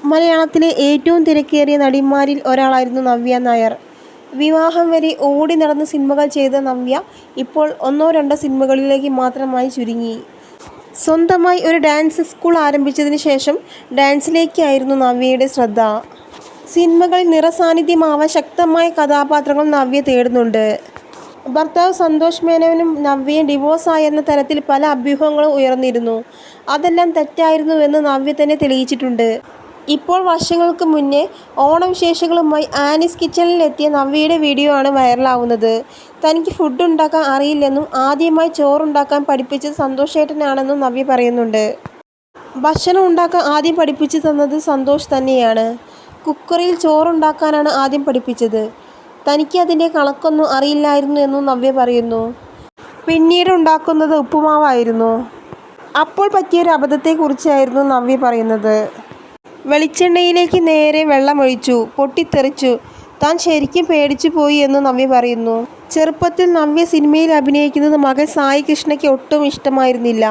മലയാളത്തിലെ ഏറ്റവും തിരക്കേറിയ നടിമാരിൽ ഒരാളായിരുന്നു നവ്യ നായർ. വിവാഹം വരെ ഓടി നടന്ന് സിനിമകൾ ചെയ്ത നവ്യ ഇപ്പോൾ ഒന്നോ രണ്ടോ സിനിമകളിലേക്ക് മാത്രമായി ചുരുങ്ങി. സ്വന്തമായി ഒരു ഡാൻസ് സ്കൂൾ ആരംഭിച്ചതിന് ശേഷം ഡാൻസിലേക്കായിരുന്നു നവ്യയുടെ ശ്രദ്ധ. സിനിമകളിൽ നിറസാന്നിധ്യമാവാൻ ശക്തമായ കഥാപാത്രങ്ങൾ നവ്യ തേടുന്നുണ്ട്. ഭർത്താവ് സന്തോഷ് മേനോനും നവ്യയും ഡിവോഴ്സായെന്ന തരത്തിൽ പല അഭ്യൂഹങ്ങളും ഉയർന്നിരുന്നു. അതെല്ലാം തെറ്റായിരുന്നുവെന്ന് നവ്യ തന്നെ തെളിയിച്ചിട്ടുണ്ട്. ഇപ്പോൾ വർഷങ്ങൾക്ക് മുന്നേ ഓണം വിശേഷങ്ങളുമായി ആനീസ് കിച്ചണിലെത്തിയ നവ്യയുടെ വീഡിയോ ആണ് വൈറലാവുന്നത്. തനിക്ക് ഫുഡ് ഉണ്ടാക്കാൻ അറിയില്ലെന്നും ആദ്യമായി ചോറുണ്ടാക്കാൻ പഠിപ്പിച്ചത് സന്തോഷേട്ടനാണെന്നും നവ്യ പറയുന്നുണ്ട്. ഭക്ഷണം ഉണ്ടാക്കാൻ ആദ്യം പഠിപ്പിച്ചു തന്നത് സന്തോഷ് തന്നെയാണ്. കുക്കറിൽ ചോറുണ്ടാക്കാനാണ് ആദ്യം പഠിപ്പിച്ചത്. തനിക്ക് അതിൻ്റെ കണക്കൊന്നും അറിയില്ലായിരുന്നു എന്നും നവ്യ പറയുന്നു. പിന്നീട് ഉണ്ടാക്കുന്നത് ഉപ്പുമാവായിരുന്നു. അപ്പോൾ പറ്റിയൊരു അബദ്ധത്തെക്കുറിച്ചായിരുന്നു നവ്യ പറയുന്നത്. വെളിച്ചെണ്ണയിലേക്ക് നേരെ വെള്ളമൊഴിച്ചു, പൊട്ടിത്തെറിച്ചു. താൻ ശരിക്കും പേടിച്ചു പോയി എന്ന് നവ്യ പറയുന്നു. ചെറുപ്പത്തിൽ നവ്യ സിനിമയിൽ അഭിനയിക്കുന്നത് മകൻ സായി കൃഷ്ണയ്ക്ക് ഒട്ടും ഇഷ്ടമായിരുന്നില്ല.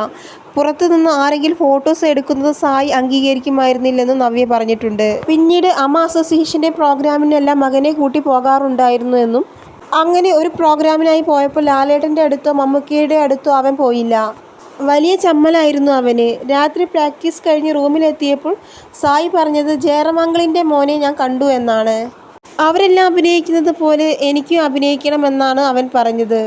പുറത്തുനിന്ന് ആരെങ്കിലും ഫോട്ടോസ് എടുക്കുന്നത് സായി അംഗീകരിക്കുമായിരുന്നില്ലെന്നും നവ്യ പറഞ്ഞിട്ടുണ്ട്. പിന്നീട് അമ്മ അസോസിയേഷൻ്റെ പ്രോഗ്രാമിനെല്ലാം മകനെ കൂട്ടി പോകാറുണ്ടായിരുന്നു എന്നും, അങ്ങനെ ഒരു പ്രോഗ്രാമിനായി പോയപ്പോൾ ലാലേട്ടൻ്റെ അടുത്തോ മമ്മൂക്കയുടെ അടുത്തോ അവൻ പോയില്ല. വലിയ ചമ്മലായിരുന്നു അവന്. രാത്രി പ്രാക്ടീസ് കഴിഞ്ഞ് റൂമിലെത്തിയപ്പോൾ സായി പറഞ്ഞത് ജയറാമങ്കിളിൻ്റെ മോനെ ഞാൻ കണ്ടു എന്നാണ്. അവരെല്ലാം അഭിനയിക്കുന്നത് പോലെ എനിക്കും അഭിനയിക്കണമെന്നാണ് അവൻ പറഞ്ഞത്.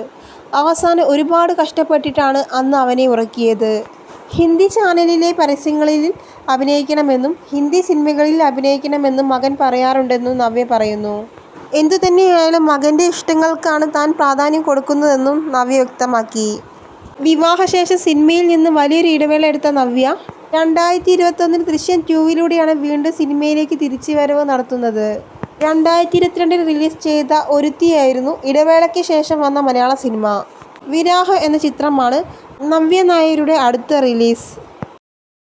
അവസാനം ഒരുപാട് കഷ്ടപ്പെട്ടിട്ടാണ് അന്ന് അവനെ ഉറക്കിയത്. ഹിന്ദി ചാനലിലെ പരസ്യങ്ങളിൽ അഭിനയിക്കണമെന്നും ഹിന്ദി സിനിമകളിൽ അഭിനയിക്കണമെന്നും മകൻ പറയാറുണ്ടെന്നും നവ്യ പറയുന്നു. എന്തുതന്നെയായാലും മകൻ്റെ ഇഷ്ടങ്ങൾക്കാണ് താൻ പ്രാധാന്യം കൊടുക്കുന്നതെന്നും നവ്യ വ്യക്തമാക്കി. വിവാഹശേഷം സിനിമയിൽ നിന്ന് വലിയൊരു ഇടവേള എടുത്ത നവ്യ 2021 ദൃശ്യം 2 വീണ്ടും സിനിമയിലേക്ക് തിരിച്ചുവരവ് നടത്തുന്നത്. 2022 റിലീസ് ചെയ്ത ഒരുത്തിയായിരുന്നു ഇടവേളയ്ക്ക് ശേഷം വന്ന മലയാള സിനിമ. വിരാഹം എന്ന ചിത്രമാണ് നവ്യ നായരുടെ അടുത്ത റിലീസ്.